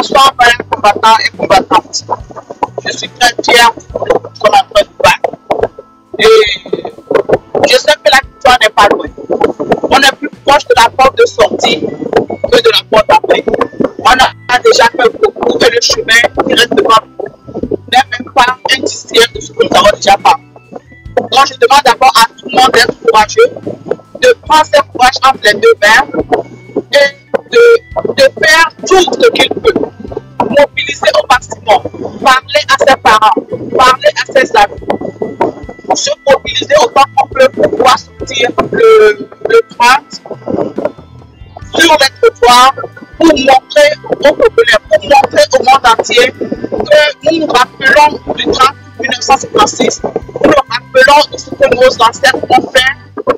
Bonsoir, frères combattants et combattantes. Je suis très fier de ce qu'on est en train de faire. Et je sais que la victoire n'est pas loin. On est plus proche de la porte de sortie que de la porte d'entrée. On a déjà fait beaucoup et le chemin qui reste devant nous n'est même pas un dixième de ce que nous avons déjà fait. Donc je demande d'abord à tout le monde d'être courageux, de prendre ses courage entre les deux mains et de faire tout ce qu'il peut. Mobiliser au maximum, parler à ses parents, parler à ses amis, se mobiliser autant qu'on peut pour pouvoir sortir le 30 sur les trottoirs pour montrer aux populaires, pour montrer au monde entier que nous nous rappelons du 30 1956, nous nous rappelons de ce que nos ancêtres ont fait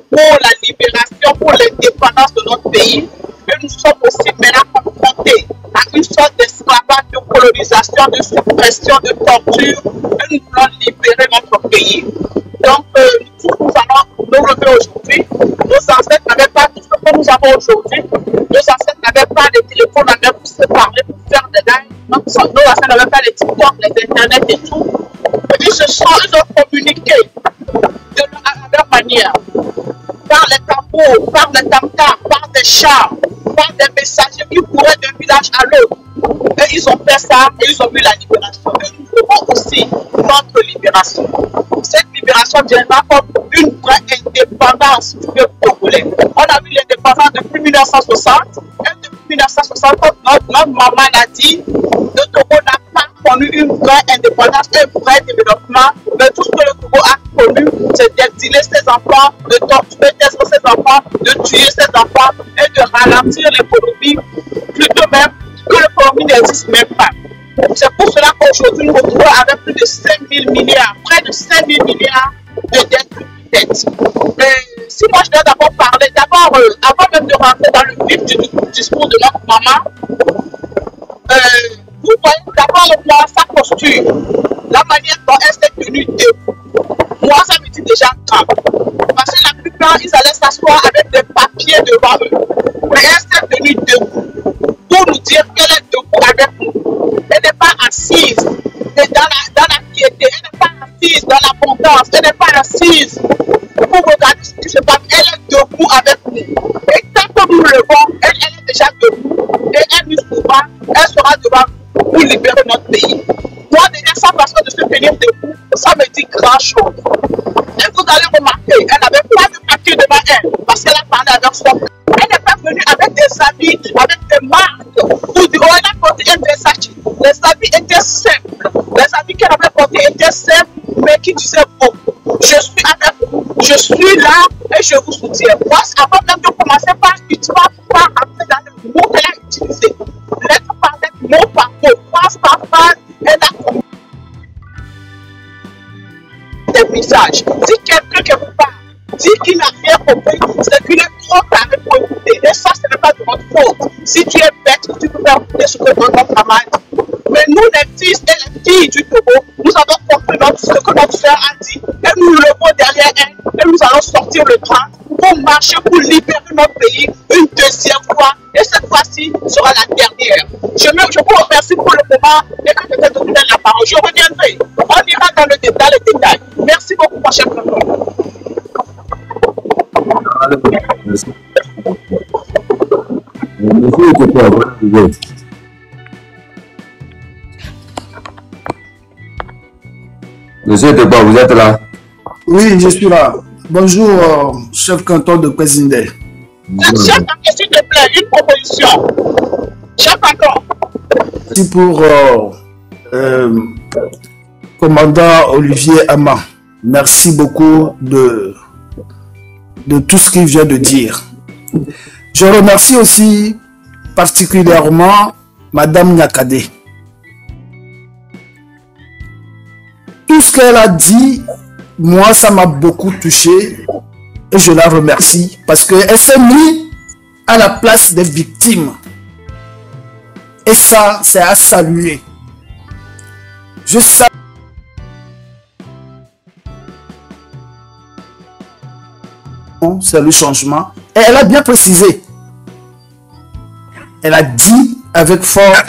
pour la libération, pour l'indépendance de notre pays, que nous sommes aussi maintenant confrontés à une sorte d'esclavage, de colonisation, de suppression, de torture, et nous voulons libérer notre pays. Donc, nous allons nous lever aujourd'hui. Nos ancêtres n'avaient pas tout ce que nous avons aujourd'hui. Nos ancêtres n'avaient pas les téléphones, n'avaient pour se parler, pour faire des lives. Nos ancêtres n'avaient pas les TikTok, les Internet et tout. Ils ont communiqué à leur manière. Par les tambours, par les tam-tams, par des chars, par des messagers qui couraient d'un village à l'autre. Et ils ont fait ça et ils ont vu la libération. Et nous voulons aussi notre libération. Cette libération viendra comme une vraie indépendance du peuple congolais. On a vu l'indépendance depuis 1960. Et depuis 1960, notre maman l'a dit, le Togo n'a pas connu une vraie indépendance, un vrai développement. Mais tout ce que le Togo a connu, c'est d'exiler ses enfants, de torturer ses enfants, de tuer ses enfants et de ralentir l'économie, plutôt même que l'économie n'existe même pas. C'est pour cela qu'aujourd'hui nous retrouvons avec plus de 5 000 milliards, près de 5 000 milliards de dettes. Mais si moi je dois d'abord parler, avant même de rentrer dans le vif du discours de notre maman, vous voyez d'abord sa posture, la manière dont elle s'est tenue debout. Moi, ça me dit déjà grave. Parce que la plupart, ils allaient s'asseoir avec des papiers devant eux. Mais elle s'est tenue debout pour nous dire qu'elle est debout avec nous. Elle n'est pas assise dans la piété, elle n'est pas assise dans l'abondance, elle n'est pas assise pour regarder ce qui se passe. Elle est debout avec nous. Et tant que nous le levons, elle est déjà debout. Et elle nous souvent, elle sera devant nous pour libérer notre pays. Moi, déjà, sa façon de se tenir debout, ça me dit grand chose. Et vous allez remarquer, elle n'avait pas de papier devant elle, parce qu'elle a parlé avec son frère. Elle n'est pas venue avec des habits, avec des marques, pour dire, oh, elle a porté un Versace. Les habits étaient simples. Les habits qu'elle avait portés étaient simples, mais qui disaient, oh, je suis avec vous, je suis là et je vous soutiens. Moi, avant même de commencer par rentrer dans le mot qu'elle a utilisé, lettre par lettre, mot par mot, phrase par phrase, elle a des messages. Si quelqu'un qui vous parle dit qu'il n'a rien compris, c'est qu'il est trop tard pour écouter. Et ça, ce n'est pas de votre faute. Si tu es bête, tu peux faire écouter ce que notre maman dit. Mais nous, les fils et les filles du Togo, nous avons compris ce que notre soeur a dit. Et nous le levons derrière elle. Et nous allons sortir le 30 pour marcher, pour libérer notre pays une deuxième fois. Et cette fois-ci sera la dernière. Je vous remercie pour le moment. Et quand je vais donner la parole, je reviendrai. On ira dans le détail, Merci beaucoup, mon cher frère. Merci. Monsieur Teba, vous êtes là? Oui, je suis là. Bonjour, chef canton de Pézindé. Chef canton, s'il te plaît, une proposition. Chef canton. Merci pour commandant Olivier Ama. Merci beaucoup de tout ce qu'il vient de dire. Je remercie aussi particulièrement Madame Nyakade. Tout ce qu'elle a dit, moi, ça m'a beaucoup touché et je la remercie parce qu'elle s'est mise à la place des victimes. Et ça, c'est à saluer. Je salue. C'est le changement. Et elle a bien précisé. Elle a dit avec force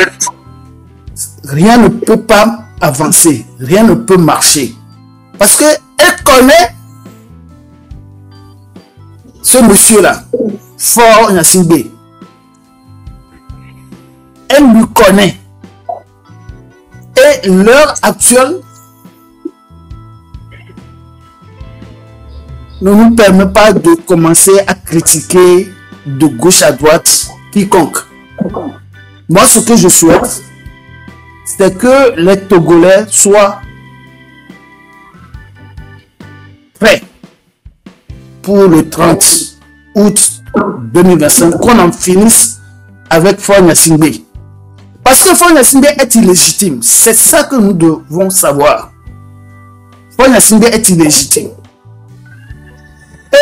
rien ne peut pas avancer, rien ne peut marcher. Parce qu'elle connaît ce monsieur-là, Faure Gnassingbé. Elle lui connaît. Et l'heure actuelle ne nous permet pas de commencer à critiquer de gauche à droite quiconque. Moi, ce que je souhaite, c'est que les Togolais soient prêts pour le 30 août 2025, qu'on en finisse avec Faure Gnassingbé. Parce que Faure Gnassingbé est illégitime. C'est ça que nous devons savoir. Faure Gnassingbé est illégitime.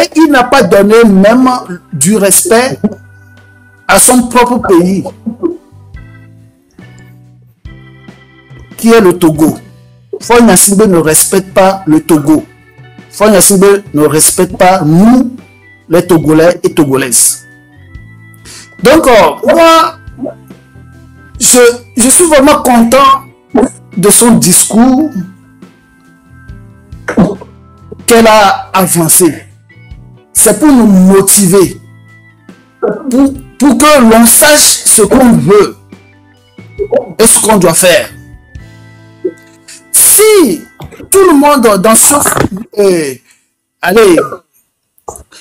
Et il n'a pas donné même du respect à son propre pays, qui est le Togo. Faure Gnassingbé ne respecte pas le Togo. Faure Gnassingbé ne respecte pas nous, les Togolais et Togolaises. Donc, moi, je suis vraiment content de son discours qu'elle a avancé. C'est pour nous motiver, pour que l'on sache ce qu'on veut et ce qu'on doit faire. Si tout le monde dans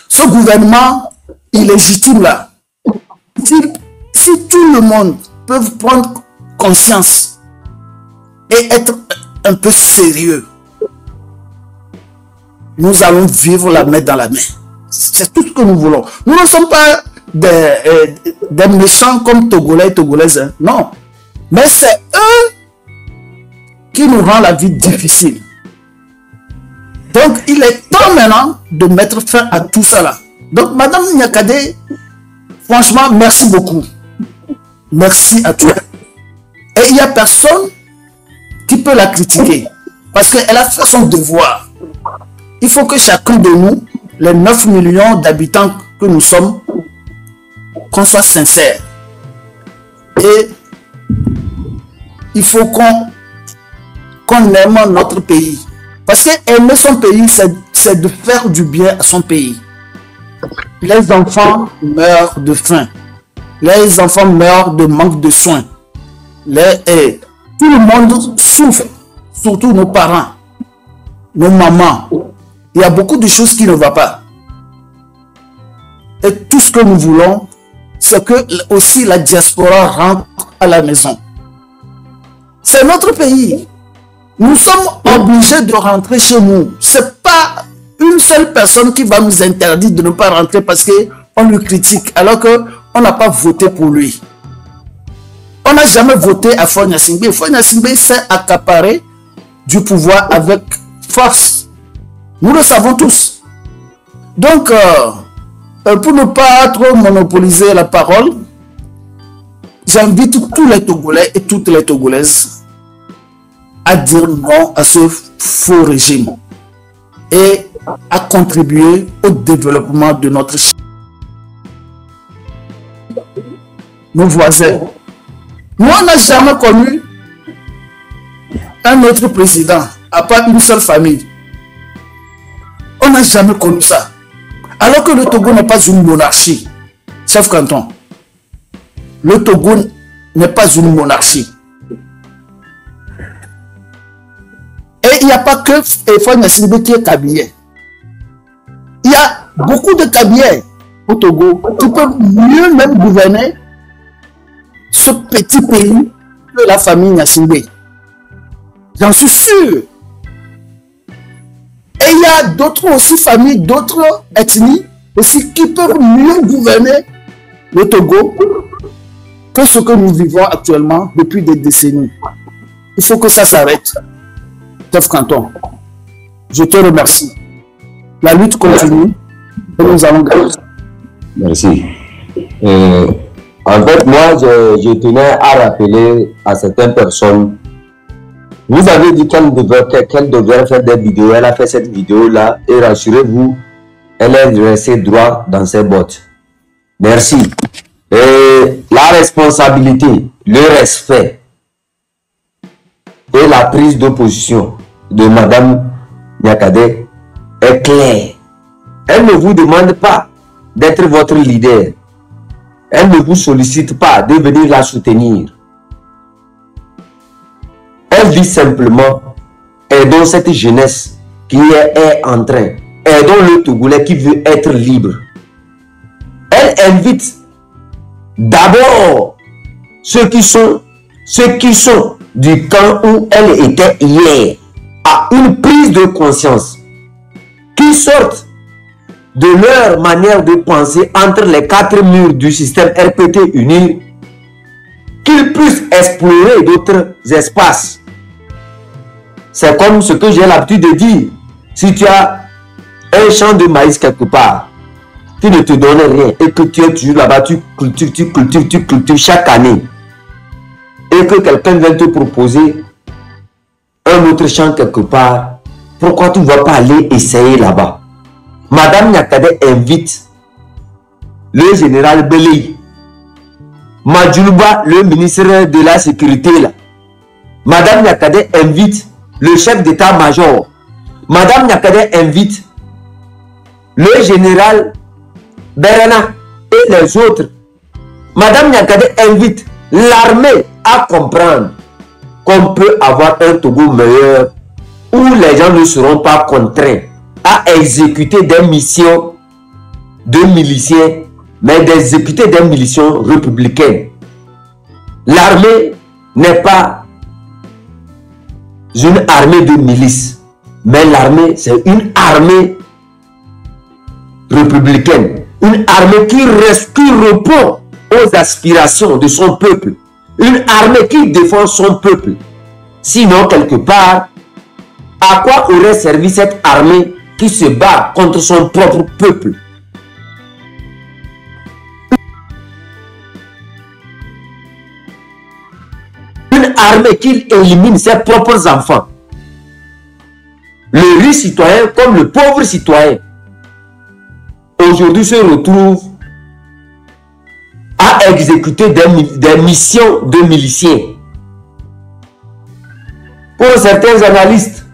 ce gouvernement illégitime là, si tout le monde peut prendre conscience et être un peu sérieux, nous allons vivre la main dans la main. C'est tout ce que nous voulons. Nous ne sommes pas des méchants comme Togolais et Togolaises. Hein. Non. Mais c'est eux qui nous rendent la vie difficile. Donc, il est temps maintenant de mettre fin à tout ça là. Donc, Madame Niakhaté, franchement, merci beaucoup. Merci à toi. Et il n'y a personne qui peut la critiquer. Parce qu'elle a fait son devoir. Il faut que chacun de nous, les 9 millions d'habitants que nous sommes, qu'on soit sincère. Et il faut qu'on aime notre pays. Parce qu'aimer son pays, c'est de faire du bien à son pays. Les enfants meurent de faim. Les enfants meurent de manque de soins. Tout le monde souffre, surtout nos parents, nos mamans. Il y a beaucoup de choses qui ne vont pas. Et tout ce que nous voulons, c'est que aussi la diaspora rentre à la maison. C'est notre pays. Nous sommes obligés de rentrer chez nous. Ce n'est pas une seule personne qui va nous interdire de ne pas rentrer parce qu'on lui critique, alors qu'on n'a pas voté pour lui. On n'a jamais voté à Faure Gnassingbé. Faure Gnassingbé s'est accaparé du pouvoir avec force. Nous le savons tous. Donc, pour ne pas trop monopoliser la parole, j'invite tous les Togolais et toutes les Togolaises à dire non à ce faux régime et à contribuer au développement de notre pays. Nos voisins. Nous, on n'a jamais connu un autre président, à part une seule famille. On n'a jamais connu ça. Alors que le Togo n'est pas une monarchie, chef canton. Le Togo n'est pas une monarchie. Et il n'y a pas que Faure Gnassingbé qui est kabylais. Il y a beaucoup de Kabyles au Togo qui peuvent mieux même gouverner ce petit pays que la famille Gnassingbé. J'en suis sûr. Et il y a d'autres aussi familles, d'autres ethnies aussi qui peuvent mieux gouverner le Togo que ce que nous vivons actuellement depuis des décennies. Il faut que ça s'arrête. Chef canton, je te remercie. La lutte continue et nous allons gagner. Merci. En fait, moi, je tenais à rappeler à certaines personnes. Vous avez dit qu'elle devrait faire des vidéos. Elle a fait cette vidéo-là et rassurez-vous, elle est restée droit dans ses bottes. Merci. Et la responsabilité, le respect et la prise de position de Madame Nyakadé est claire. Elle ne vous demande pas d'être votre leader. Elle ne vous sollicite pas de venir la soutenir. Elle dit simplement, aidons cette jeunesse qui est en train, aidons le Togolais qui veut être libre. Elle invite d'abord ceux qui sont du camp où elle était hier à une prise de conscience, qui sortent de leur manière de penser entre les quatre murs du système RPT uni, qu'ils puissent explorer d'autres espaces. C'est comme ce que j'ai l'habitude de dire. Si tu as un champ de maïs quelque part, qui ne te donne rien, et que tu es toujours là-bas, tu cultives chaque année, et que quelqu'un vient te proposer un autre champ quelque part, pourquoi tu ne vas pas aller essayer là-bas? Madame Nyakadé invite le général Belé, Madjouba, le ministre de la Sécurité là. Madame Nyakadé invite le chef d'état-major. Madame Nyakadé invite le général Berana et les autres. Madame Nyakadé invite l'armée à comprendre qu'on peut avoir un Togo meilleur où les gens ne seront pas contraints à exécuter des missions de miliciens, mais d'exécuter des missions républicaines. L'armée n'est pas une armée de milices, mais l'armée, c'est une armée républicaine, une armée qui répond aux aspirations de son peuple, une armée qui défend son peuple. Sinon, quelque part, à quoi aurait servi cette armée qui se bat contre son propre peuple? Une armée qui élimine ses propres enfants. Le riche citoyen comme le pauvre citoyen aujourd'hui se retrouve à exécuter des missions de miliciens. Pour certains analystes,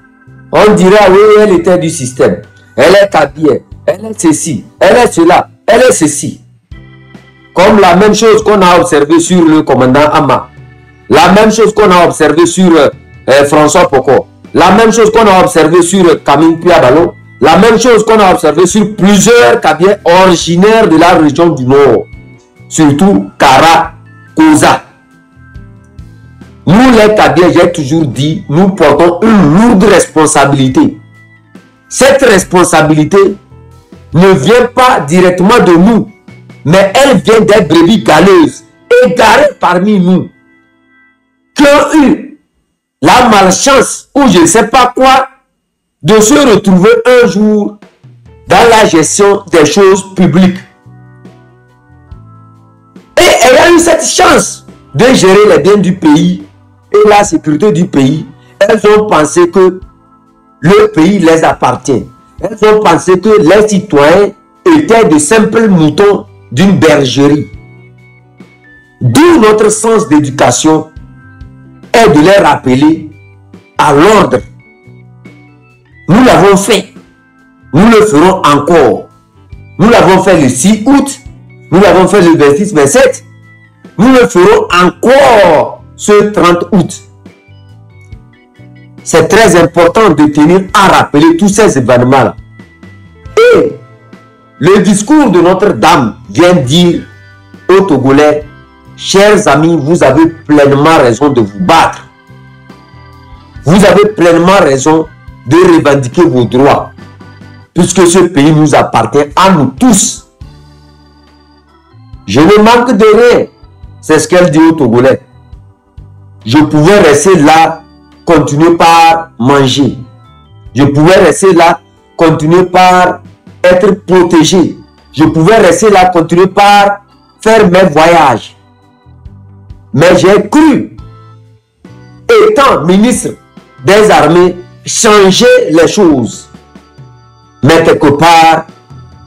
on dira oui, elle était du système, elle est cabière, elle est ceci, elle est cela, elle est ceci. Comme la même chose qu'on a observé sur le commandant Ama, la même chose qu'on a observé sur François Poko, la même chose qu'on a observé sur Camille Piabalo, la même chose qu'on a observé sur plusieurs cabiers originaires de la région du Nord, surtout Kara, Koza. Nous les cabiers, j'ai toujours dit, nous portons une lourde responsabilité. Cette responsabilité ne vient pas directement de nous, mais elle vient des brebis galeuses égarées parmi nous, qui ont eu la malchance, ou je ne sais pas quoi, de se retrouver un jour dans la gestion des choses publiques. Et ayant eu cette chance de gérer les biens du pays et la sécurité du pays, elles ont pensé que le pays les appartient. Elles ont pensé que les citoyens étaient de simples moutons d'une bergerie. D'où notre sens d'éducation est de les rappeler à l'ordre. Nous l'avons fait. Nous le ferons encore. Nous l'avons fait le 6 août. Nous l'avons fait le 26-27. Nous le ferons encore ce 30 août. C'est très important de tenir à rappeler tous ces événements-là. Et le discours de Notre-Dame vient dire aux Togolais, chers amis, vous avez pleinement raison de vous battre. Vous avez pleinement raison de revendiquer vos droits, puisque ce pays nous appartient à nous tous. Je ne manque de rien. C'est ce qu'elle dit aux Togolais. Je pouvais rester là, continuer par manger. Je pouvais rester là, continuer par être protégé. Je pouvais rester là, continuer par faire mes voyages. Mais j'ai cru, étant ministre des armées, changer les choses. Mais quelque part,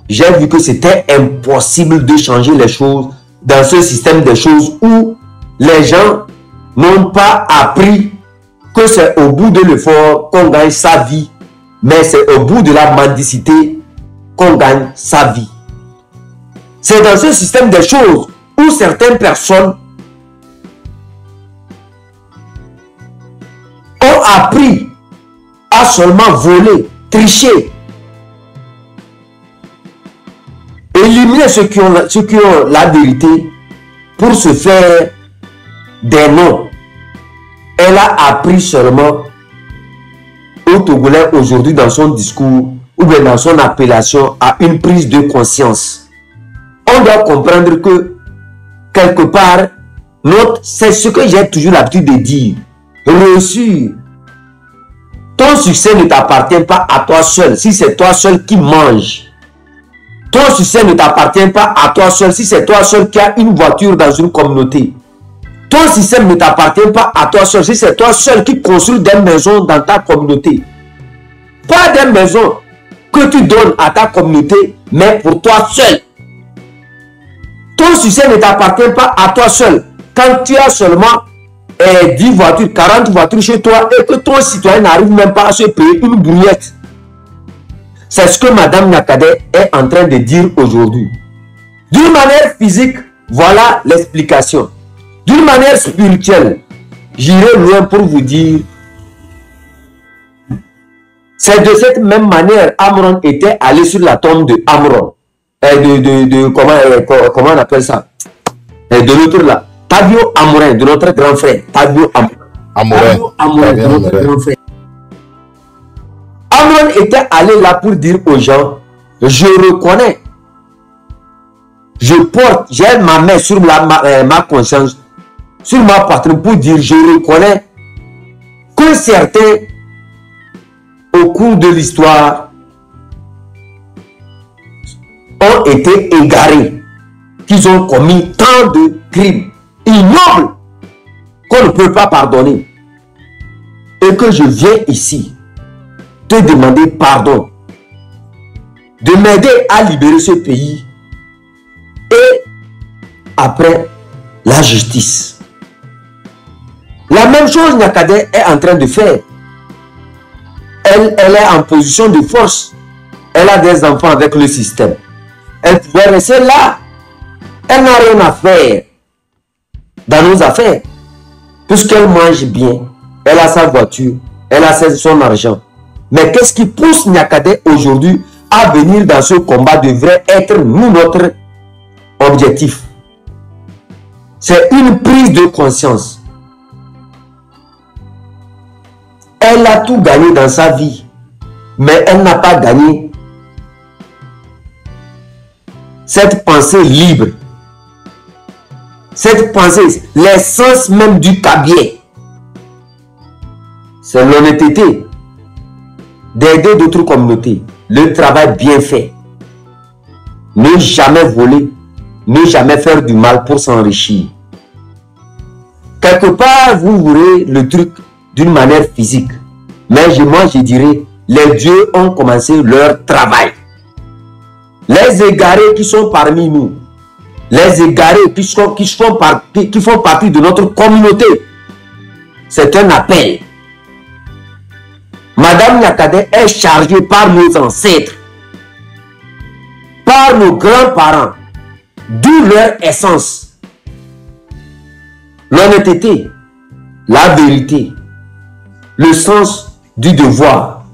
j'ai vu que c'était impossible de changer les choses dans ce système de choses où les gens n'ont pas appris que c'est au bout de l'effort qu'on gagne sa vie, mais c'est au bout de la mendicité qu'on gagne sa vie. C'est dans ce système des choses où certaines personnes ont appris à seulement voler, tricher, éliminer ceux qui ont la vérité pour se faire des noms. Elle a appris seulement au Togolais aujourd'hui dans son discours ou bien dans son appellation à une prise de conscience. On doit comprendre que quelque part, c'est ce que j'ai toujours l'habitude de dire. Réussir. Ton succès ne t'appartient pas à toi seul si c'est toi seul qui manges. Ton succès ne t'appartient pas à toi seul si c'est toi seul qui as une voiture dans une communauté. Ton système ne t'appartient pas à toi seul si c'est toi seul qui construis des maisons dans ta communauté. Pas des maisons que tu donnes à ta communauté, mais pour toi seul. Ton succès ne t'appartient pas à toi seul. Quand tu as seulement 10 voitures, 40 voitures chez toi et que ton citoyen n'arrive même pas à se payer une brouillette. C'est ce que Madame Nyakadé est en train de dire aujourd'hui. D'une manière physique, voilà l'explication. D'une manière spirituelle, j'irai loin pour vous dire, c'est de cette même manière Amron était allé sur la tombe de Amron. Comment on appelle ça? De l'autre là. Tabio Amorin, de notre grand frère. Tabio Amorin, de notre grand frère. Amron était allé là pour dire aux gens, je reconnais, je porte, j'ai ma main sur ma conscience, sur ma poitrine pour dire, je reconnais que certains, au cours de l'histoire, ont été égarés, qu'ils ont commis tant de crimes ignobles qu'on ne peut pas pardonner. Et que je viens ici te demander pardon, de m'aider à libérer ce pays et après la justice. La même chose Nyakadé est en train de faire. Elle est en position de force. Elle a des enfants avec le système. Elle pouvait rester là. Elle n'a rien à faire dans nos affaires. Puisqu'elle mange bien. Elle a sa voiture. Elle a son argent. Mais qu'est-ce qui pousse Nyakadé aujourd'hui à venir dans ce combat devrait être nous, notre objectif. C'est une prise de conscience. Elle a tout gagné dans sa vie, mais elle n'a pas gagné cette pensée libre. Cette pensée, l'essence même du cabier, c'est l'honnêteté d'aider d'autres communautés, le travail bien fait, ne jamais voler, ne jamais faire du mal pour s'enrichir. Quelque part, vous verrez le truc d'une manière physique, mais moi je dirais, les dieux ont commencé leur travail. Les égarés qui sont parmi nous, les égarés qui font partie de notre communauté, c'est un appel. Madame Nyakadé est chargée par nos ancêtres, par nos grands-parents, d'où leur essence. L'honnêteté, la vérité, le sens du devoir,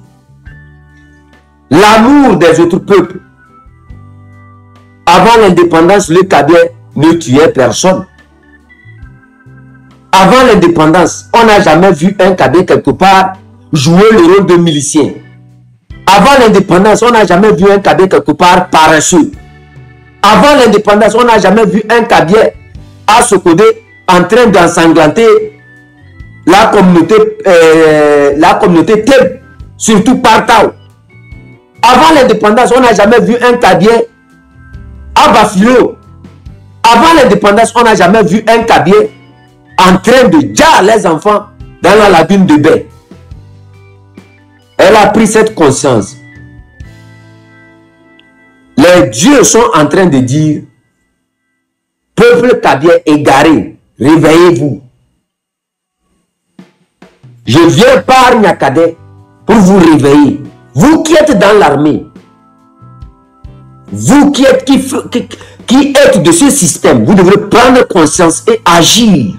l'amour des autres peuples. Avant l'indépendance, le Kabyle ne tuait personne. Avant l'indépendance, on n'a jamais vu un Kabyle quelque part jouer le rôle de milicien. Avant l'indépendance, on n'a jamais vu un Kabyle quelque part paresseux. Avant l'indépendance, on n'a jamais vu un Kabyle à Sokodé en train d'ensanglanter la communauté Teb, surtout par Tao. Avant l'indépendance, on n'a jamais vu un Kabyle à Bafilo. Avant l'indépendance, on n'a jamais vu un Kabyle en train de dire les enfants dans la lagune de baie. Elle a pris cette conscience. Les dieux sont en train de dire, peuple Kabyle égaré, réveillez-vous. Je viens par Niakade pour vous réveiller. Vous qui êtes dans l'armée, vous qui êtes de ce système, vous devrez prendre conscience et agir.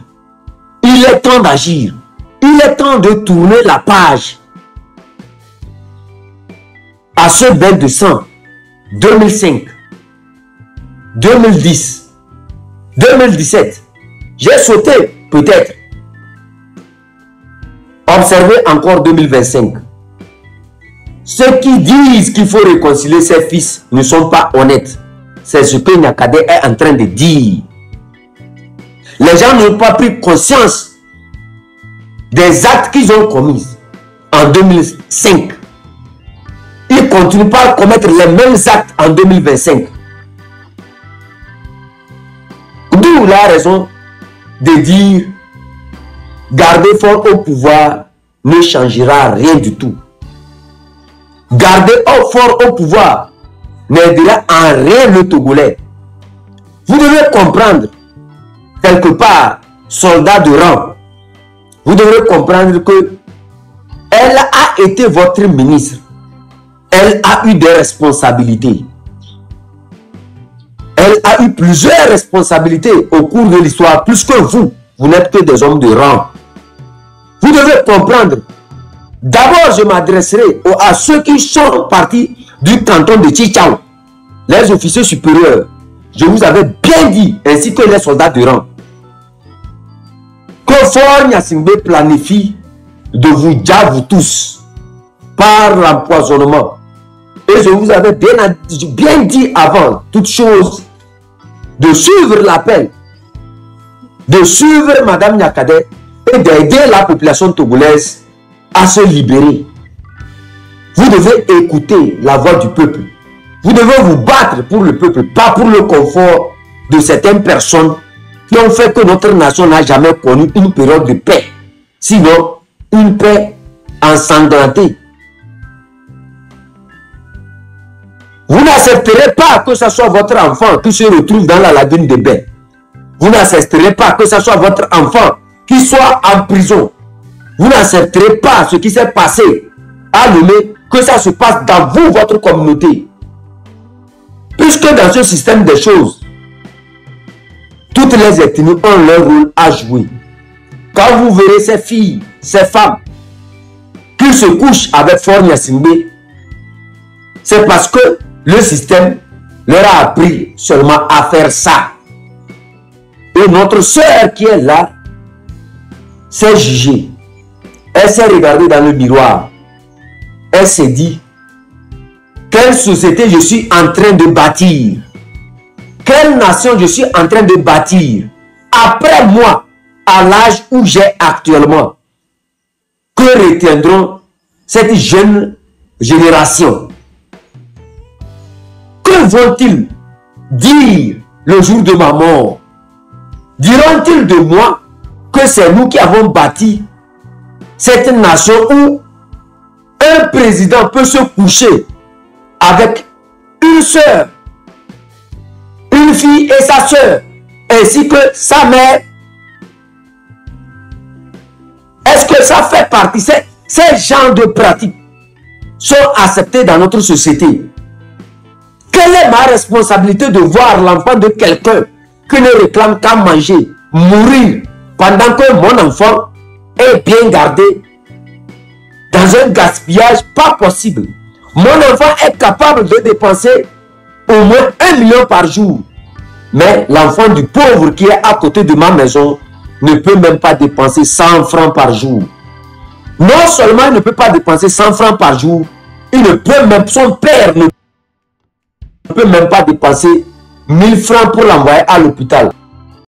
Il est temps d'agir. Il est temps de tourner la page à ce bain de sang. 2005, 2010, 2017. J'ai sauté peut-être. Observez encore 2025. Ceux qui disent qu'il faut réconcilier ses fils ne sont pas honnêtes. C'est ce que Niakade est en train de dire. Les gens n'ont pas pris conscience des actes qu'ils ont commis en 2005. Ils continuent pas à commettre les mêmes actes en 2025. D'où la raison de dire garder fort au pouvoir ne changera rien du tout. Garder fort au pouvoir n'aidera en rien le Togolais. Vous devez comprendre, quelque part, soldat de rang, vous devez comprendre que elle a été votre ministre. Elle a eu des responsabilités. Elle a eu plusieurs responsabilités au cours de l'histoire, plus que vous. Vous n'êtes que des hommes de rang. Vous devez comprendre. D'abord, je m'adresserai à ceux qui sont partis du canton de Tchichao, les officiers supérieurs. Je vous avais bien dit, ainsi que les soldats de rang, que Faure Gnassingbé planifie de vous dire vous tous par l'empoisonnement. Et je vous avais bien dit avant toute chose de suivre l'appel, de suivre Madame Niakade et d'aider la population togolaise à se libérer. Vous devez écouter la voix du peuple. Vous devez vous battre pour le peuple, pas pour le confort de certaines personnes qui ont fait que notre nation n'a jamais connu une période de paix. Sinon, une paix ensanglantée. Vous n'accepterez pas que ce soit votre enfant qui se retrouve dans la lagune de bain. Vous n'accepterez pas que ce soit votre enfant qui soit en prison. Vous n'accepterez pas ce qui s'est passé à Lomé, que ça se passe dans vous, votre communauté. Puisque dans ce système des choses, toutes les ethnies ont leur rôle à jouer. Quand vous verrez ces filles, ces femmes, qui se couchent avec Faure Gnassingbé, c'est parce que le système leur a appris seulement à faire ça. Et notre soeur qui est là, s'est jugée. Elle s'est regardée dans le miroir. Elle s'est dit, quelle société je suis en train de bâtir? Quelle nation je suis en train de bâtir après moi, à l'âge où j'ai actuellement? Que retiendront cette jeune génération? Que vont-ils dire le jour de ma mort? Diront-ils de moi que c'est nous qui avons bâti cette nation où un président peut se coucher avec une soeur, une fille et sa soeur, ainsi que sa mère? Est-ce que ça fait partie? Ces genres de pratiques sont acceptés dans notre société. Quelle est ma responsabilité de voir l'enfant de quelqu'un qui ne réclame qu'à manger, mourir, pendant que mon enfant est bien gardé dans un gaspillage pas possible? Mon enfant est capable de dépenser au moins 1 million par jour. Mais l'enfant du pauvre qui est à côté de ma maison ne peut même pas dépenser 100 francs par jour. Non seulement il ne peut pas dépenser 100 francs par jour, il ne peut même, son père ne peut même pas dépenser 1000 francs pour l'envoyer à l'hôpital.